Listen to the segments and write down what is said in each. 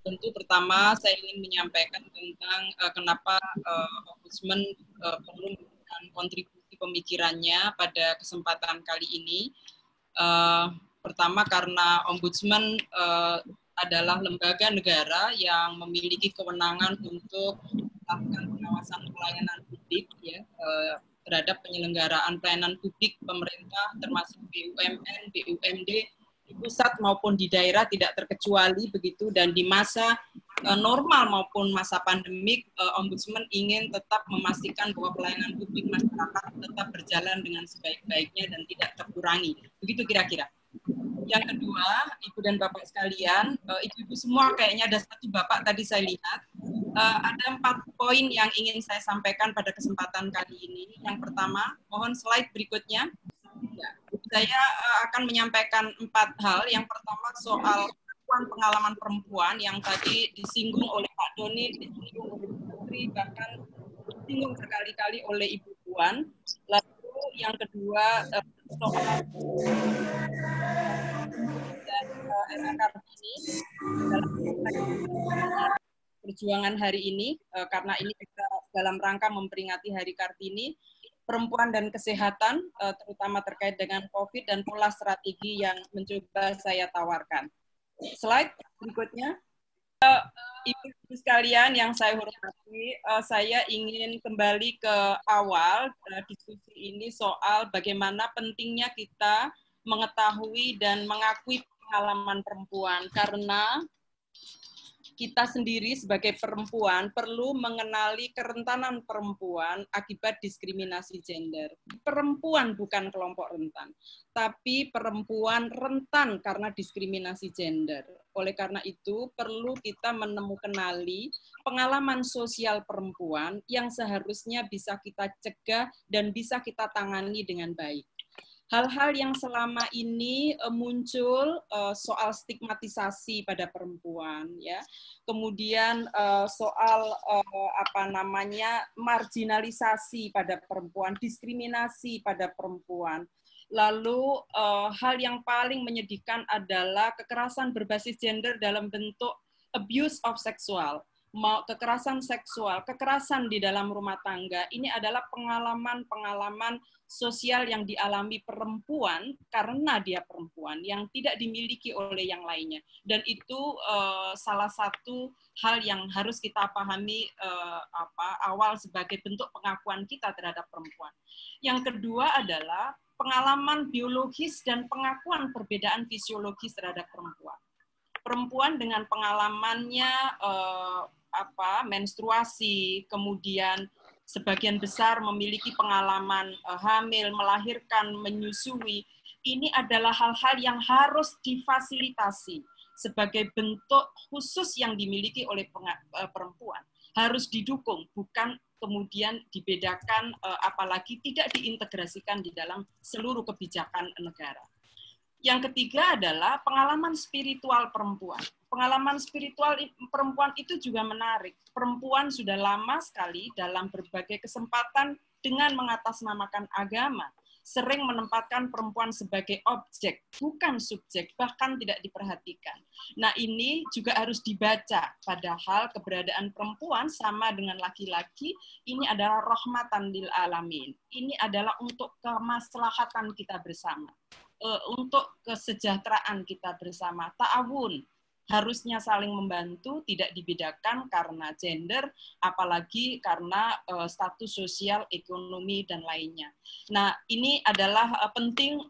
tentu pertama saya ingin menyampaikan tentang kenapa Ombudsman perlu memberikan kontribusi pemikirannya pada kesempatan kali ini. Pertama karena Ombudsman adalah lembaga negara yang memiliki kewenangan untuk melakukan pengawasan pelayanan publik ya, terhadap penyelenggaraan pelayanan publik pemerintah termasuk BUMN, BUMD di pusat maupun di daerah tidak terkecuali begitu, dan di masa normal maupun masa pandemik Ombudsman ingin tetap memastikan bahwa pelayanan publik masyarakat tetap berjalan dengan sebaik-baiknya dan tidak terkurangi. Begitu kira-kira. Yang kedua, Ibu dan Bapak sekalian, Ibu-ibu semua kayaknya ada satu Bapak tadi saya lihat, ada 4 poin yang ingin saya sampaikan pada kesempatan kali ini. Yang pertama, mohon slide berikutnya. Ya, saya akan menyampaikan 4 hal. Yang pertama soal pengalaman perempuan yang tadi disinggung oleh Pak Doni, disinggung oleh Bu Putri, bahkan disinggung berkali-kali oleh Ibu Puan. Lalu yang kedua soal RA Kartini dalam perjuangan hari ini, karena ini kita dalam rangka memperingati Hari Kartini, perempuan dan kesehatan, terutama terkait dengan COVID dan pola strategi yang mencoba saya tawarkan. Slide berikutnya. Ibu-ibu sekalian yang saya hormati, saya ingin kembali ke awal diskusi ini soal bagaimana pentingnya kita mengetahui dan mengakui pengalaman perempuan, karena kita sendiri sebagai perempuan perlu mengenali kerentanan perempuan akibat diskriminasi gender. Perempuan bukan kelompok rentan, tapi perempuan rentan karena diskriminasi gender. Oleh karena itu, perlu kita menemukan pengalaman sosial perempuan yang seharusnya bisa kita cegah dan bisa kita tangani dengan baik. Hal-hal yang selama ini muncul soal stigmatisasi pada perempuan, ya, kemudian soal marginalisasi pada perempuan, diskriminasi pada perempuan. Lalu hal yang paling menyedihkan adalah kekerasan berbasis gender dalam bentuk abuse of sexual. Kekerasan seksual, kekerasan di dalam rumah tangga, ini adalah pengalaman-pengalaman sosial yang dialami perempuan karena dia perempuan yang tidak dimiliki oleh yang lainnya. Dan itu salah satu hal yang harus kita pahami awal sebagai bentuk pengakuan kita terhadap perempuan. Yang kedua adalah pengalaman biologis dan pengakuan perbedaan fisiologis terhadap perempuan. Perempuan dengan pengalamannya menstruasi, kemudian sebagian besar memiliki pengalaman hamil, melahirkan, menyusui. Ini adalah hal-hal yang harus difasilitasi sebagai bentuk khusus yang dimiliki oleh perempuan. Harus didukung, bukan kemudian dibedakan, apalagi tidak diintegrasikan di dalam seluruh kebijakan negara. Yang ketiga adalah pengalaman spiritual perempuan. Pengalaman spiritual perempuan itu juga menarik. Perempuan sudah lama sekali dalam berbagai kesempatan dengan mengatasnamakan agama, sering menempatkan perempuan sebagai objek, bukan subjek, bahkan tidak diperhatikan. Nah, ini juga harus dibaca, padahal keberadaan perempuan sama dengan laki-laki, ini adalah rahmatan lil alamin. Ini adalah untuk kemaslahatan kita bersama, untuk kesejahteraan kita bersama, ta'awun. Harusnya saling membantu, tidak dibedakan karena gender, apalagi karena status sosial, ekonomi, dan lainnya. Nah, ini adalah penting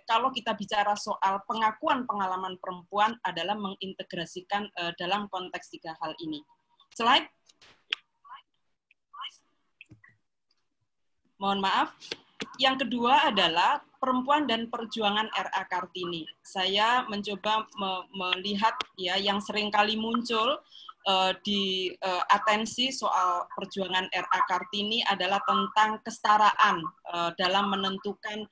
kalau kita bicara soal pengakuan pengalaman perempuan adalah mengintegrasikan dalam konteks 3 hal ini. Slide. Mohon maaf. Yang kedua adalah perempuan dan perjuangan RA Kartini. Saya mencoba melihat ya yang sering kali muncul di atensi soal perjuangan RA Kartini adalah tentang kesetaraan dalam menentukan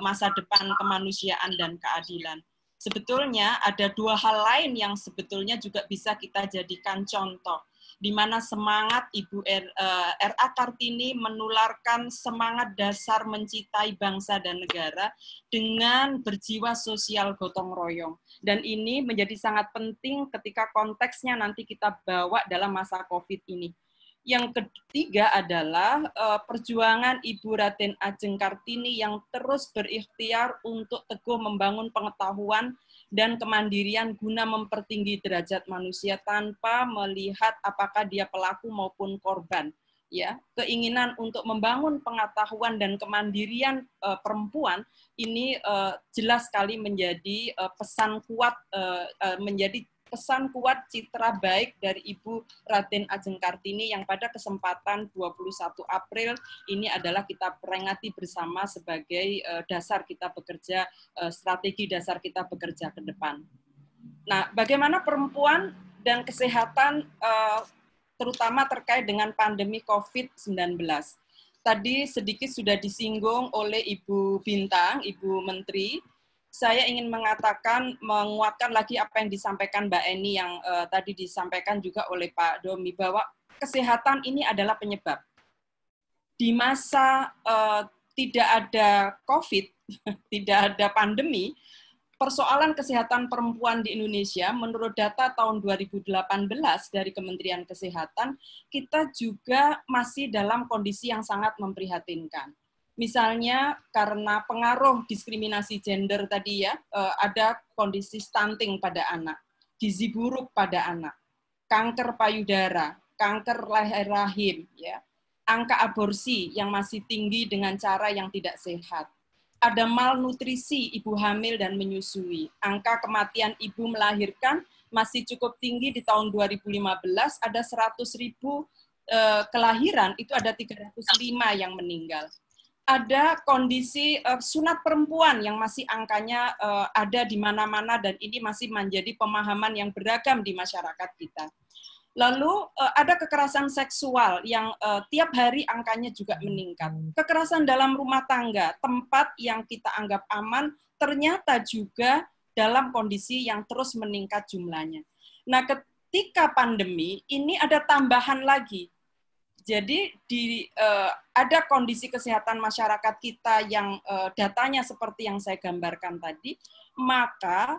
masa depan kemanusiaan dan keadilan. sebetulnya ada dua hal lain yang sebetulnya juga bisa kita jadikan contoh, di mana semangat Ibu R.A. Kartini menularkan semangat dasar mencintai bangsa dan negara dengan berjiwa sosial gotong royong. Dan ini menjadi sangat penting ketika konteksnya nanti kita bawa dalam masa COVID ini. Yang ketiga adalah perjuangan Ibu Raden Ajeng Kartini yang terus berikhtiar untuk teguh membangun pengetahuan dan kemandirian guna mempertinggi derajat manusia tanpa melihat apakah dia pelaku maupun korban. Ya, keinginan untuk membangun pengetahuan dan kemandirian perempuan ini jelas sekali menjadi pesan kuat, menjadi pesan kuat citra baik dari Ibu Raden Ajeng Kartini yang pada kesempatan 21 April ini adalah kita peringati bersama sebagai dasar kita bekerja, strategi dasar kita bekerja ke depan. Nah, bagaimana perempuan dan kesehatan terutama terkait dengan pandemi COVID-19. Tadi sedikit sudah disinggung oleh Ibu Bintang, Ibu Menteri. Saya ingin mengatakan, menguatkan lagi apa yang disampaikan Mbak Eni yang tadi disampaikan juga oleh Pak Domi, bahwa kesehatan ini adalah penyebab. Di masa tidak ada COVID, tidak ada pandemi, persoalan kesehatan perempuan di Indonesia, menurut data tahun 2018 dari Kementerian Kesehatan, kita juga masih dalam kondisi yang sangat memprihatinkan. Misalnya karena pengaruh diskriminasi gender tadi ya, ada kondisi stunting pada anak, gizi buruk pada anak, kanker payudara, kanker leher rahim, ya, angka aborsi yang masih tinggi dengan cara yang tidak sehat. Ada malnutrisi ibu hamil dan menyusui, angka kematian ibu melahirkan masih cukup tinggi di tahun 2015, ada 100.000 kelahiran, itu ada 305 yang meninggal. Ada kondisi sunat perempuan yang masih angkanya ada di mana-mana dan ini masih menjadi pemahaman yang beragam di masyarakat kita. Lalu ada kekerasan seksual yang tiap hari angkanya juga meningkat. Kekerasan dalam rumah tangga, tempat yang kita anggap aman, ternyata juga dalam kondisi yang terus meningkat jumlahnya. Nah, ketika pandemi, ini ada tambahan lagi. Jadi ada kondisi kesehatan masyarakat kita yang datanya seperti yang saya gambarkan tadi, maka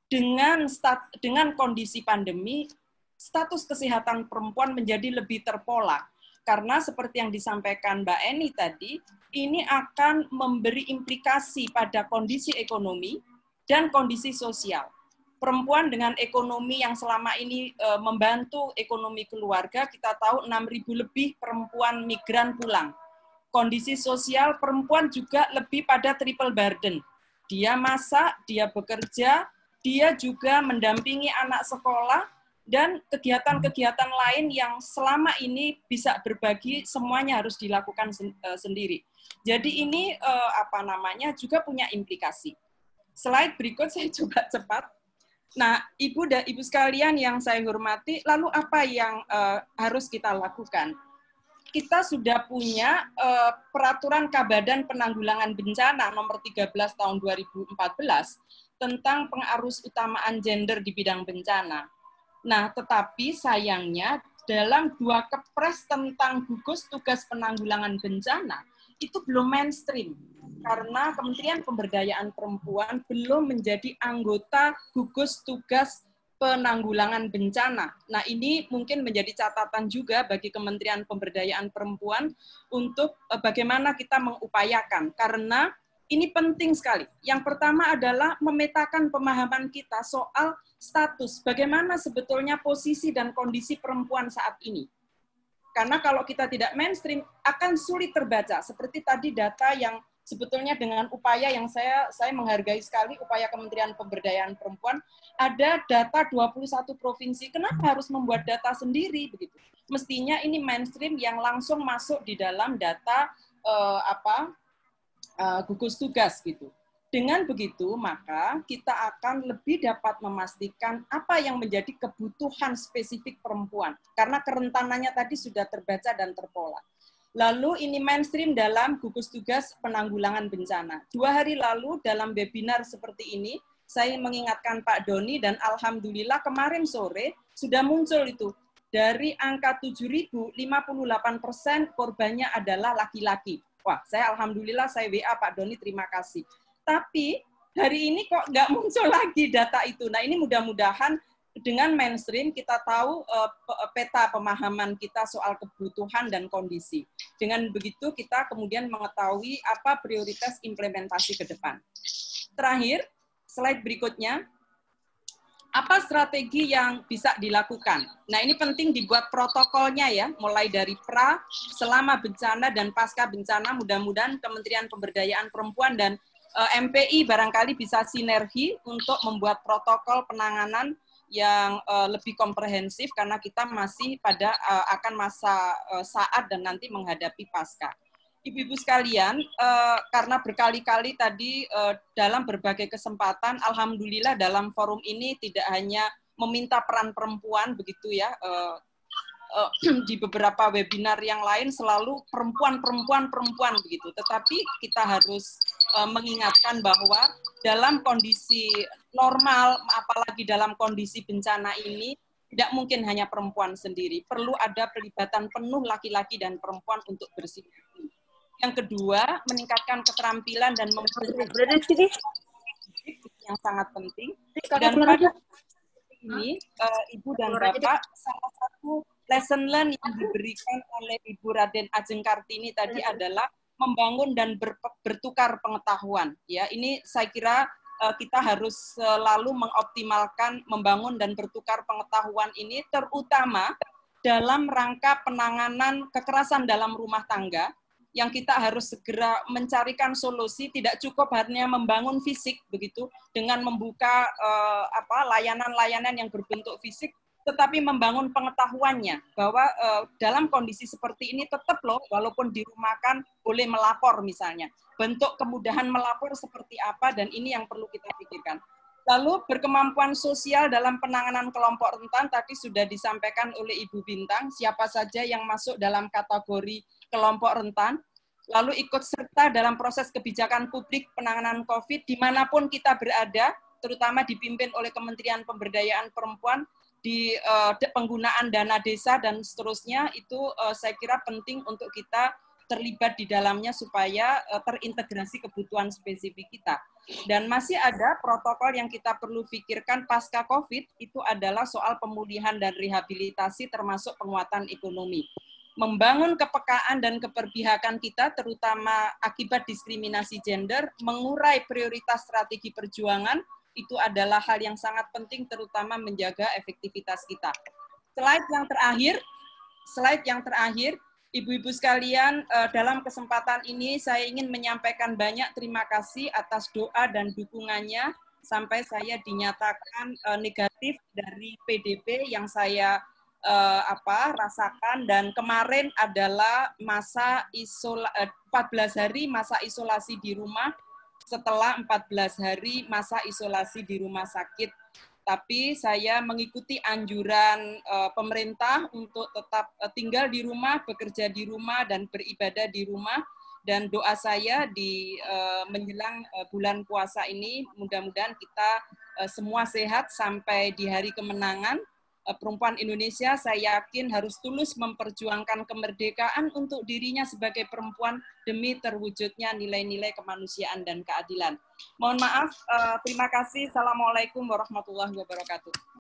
dengan kondisi pandemi, status kesehatan perempuan menjadi lebih terpola. Karena seperti yang disampaikan Mbak Eni tadi, ini akan memberi implikasi pada kondisi ekonomi dan kondisi sosial. Perempuan dengan ekonomi yang selama ini membantu ekonomi keluarga, kita tahu 6.000 lebih perempuan migran pulang. Kondisi sosial perempuan juga lebih pada triple burden. Dia masak, dia bekerja, dia juga mendampingi anak sekolah, dan kegiatan-kegiatan lain yang selama ini bisa berbagi, semuanya harus dilakukan sendiri. Jadi ini juga punya implikasi. Slide berikut saya coba cepat. Nah, Ibu dan Ibu sekalian yang saya hormati, lalu apa yang harus kita lakukan? Kita sudah punya peraturan Kabadan Penanggulangan Bencana nomor 13 tahun 2014 tentang pengarus utamaan gender di bidang bencana. Nah, tetapi sayangnya dalam 2 kepres tentang gugus tugas penanggulangan bencana itu belum mainstream. Karena Kementerian Pemberdayaan Perempuan belum menjadi anggota gugus tugas penanggulangan bencana. Nah, ini mungkin menjadi catatan juga bagi Kementerian Pemberdayaan Perempuan untuk bagaimana kita mengupayakan, karena ini penting sekali. Yang pertama adalah memetakan pemahaman kita soal status, bagaimana sebetulnya posisi dan kondisi perempuan saat ini. Karena kalau kita tidak mainstream, akan sulit terbaca. Seperti tadi data yang sebetulnya dengan upaya yang saya menghargai sekali, upaya Kementerian Pemberdayaan Perempuan, ada data 21 provinsi. Kenapa harus membuat data sendiri begitu? Mestinya ini mainstream yang langsung masuk di dalam data gugus tugas gitu. Dengan begitu, maka kita akan lebih dapat memastikan apa yang menjadi kebutuhan spesifik perempuan. Karena kerentanannya tadi sudah terbaca dan terpola. Lalu ini mainstream dalam gugus tugas penanggulangan bencana. 2 hari lalu dalam webinar seperti ini, saya mengingatkan Pak Doni dan alhamdulillah kemarin sore sudah muncul itu. Dari angka 7.000, 58% korbannya adalah laki-laki. Wah, saya alhamdulillah saya WA Pak Doni, terima kasih. Tapi hari ini kok nggak muncul lagi data itu. Nah, ini mudah-mudahan dengan mainstream kita tahu peta pemahaman kita soal kebutuhan dan kondisi. Dengan begitu kita kemudian mengetahui apa prioritas implementasi ke depan. Terakhir, slide berikutnya. Apa strategi yang bisa dilakukan? Nah, ini penting dibuat protokolnya ya, mulai dari pra, selama bencana, dan pasca bencana. Mudah-mudahan Kementerian Pemberdayaan Perempuan dan MPI barangkali bisa sinergi untuk membuat protokol penanganan yang lebih komprehensif, karena kita masih pada akan masa saat dan nanti menghadapi pasca. Ibu-ibu sekalian, karena berkali-kali tadi dalam berbagai kesempatan, alhamdulillah dalam forum ini tidak hanya meminta peran perempuan begitu ya, di beberapa webinar yang lain selalu perempuan begitu. Tetapi kita harus mengingatkan bahwa dalam kondisi normal, apalagi dalam kondisi bencana ini, tidak mungkin hanya perempuan sendiri. Perlu ada pelibatan penuh laki-laki dan perempuan untuk bersih-bersih. Yang kedua, meningkatkan keterampilan dan yang sangat penting. Dan pada ini, Ibu dan Bapak, salah satu lesson learn yang diberikan oleh Ibu Raden Ajeng Kartini tadi adalah membangun dan bertukar pengetahuan. Ya, ini saya kira kita harus selalu mengoptimalkan membangun dan bertukar pengetahuan ini, terutama dalam rangka penanganan kekerasan dalam rumah tangga, yang kita harus segera mencarikan solusi. Tidak cukup hanya membangun fisik begitu dengan membuka layanan-layanan yang berbentuk fisik, tetapi membangun pengetahuannya bahwa dalam kondisi seperti ini tetap loh, walaupun dirumahkan boleh melapor misalnya. Bentuk kemudahan melapor seperti apa, dan ini yang perlu kita pikirkan. Lalu berkemampuan sosial dalam penanganan kelompok rentan, tadi sudah disampaikan oleh Ibu Bintang, siapa saja yang masuk dalam kategori kelompok rentan, lalu ikut serta dalam proses kebijakan publik penanganan COVID, dimanapun kita berada, terutama dipimpin oleh Kementerian Pemberdayaan Perempuan, di penggunaan dana desa dan seterusnya, itu saya kira penting untuk kita terlibat di dalamnya supaya terintegrasi kebutuhan spesifik kita. Dan masih ada protokol yang kita perlu pikirkan pasca COVID, itu adalah soal pemulihan dan rehabilitasi termasuk penguatan ekonomi. Membangun kepekaan dan keberpihakan kita, terutama akibat diskriminasi gender, mengurai prioritas strategi perjuangan, itu adalah hal yang sangat penting, terutama menjaga efektivitas kita. Slide yang terakhir, Ibu-ibu sekalian, dalam kesempatan ini saya ingin menyampaikan banyak terima kasih atas doa dan dukungannya sampai saya dinyatakan negatif dari PDP yang saya rasakan, dan kemarin adalah masa 14 hari masa isolasi di rumah setelah 14 hari masa isolasi di rumah sakit. Tapi saya mengikuti anjuran pemerintah untuk tetap tinggal di rumah, bekerja di rumah, dan beribadah di rumah. Dan doa saya di menjelang bulan puasa ini, mudah-mudahan kita semua sehat sampai di hari kemenangan. Perempuan Indonesia saya yakin harus tulus memperjuangkan kemerdekaan untuk dirinya sebagai perempuan demi terwujudnya nilai-nilai kemanusiaan dan keadilan. Mohon maaf, terima kasih. Assalamualaikum warahmatullahi wabarakatuh.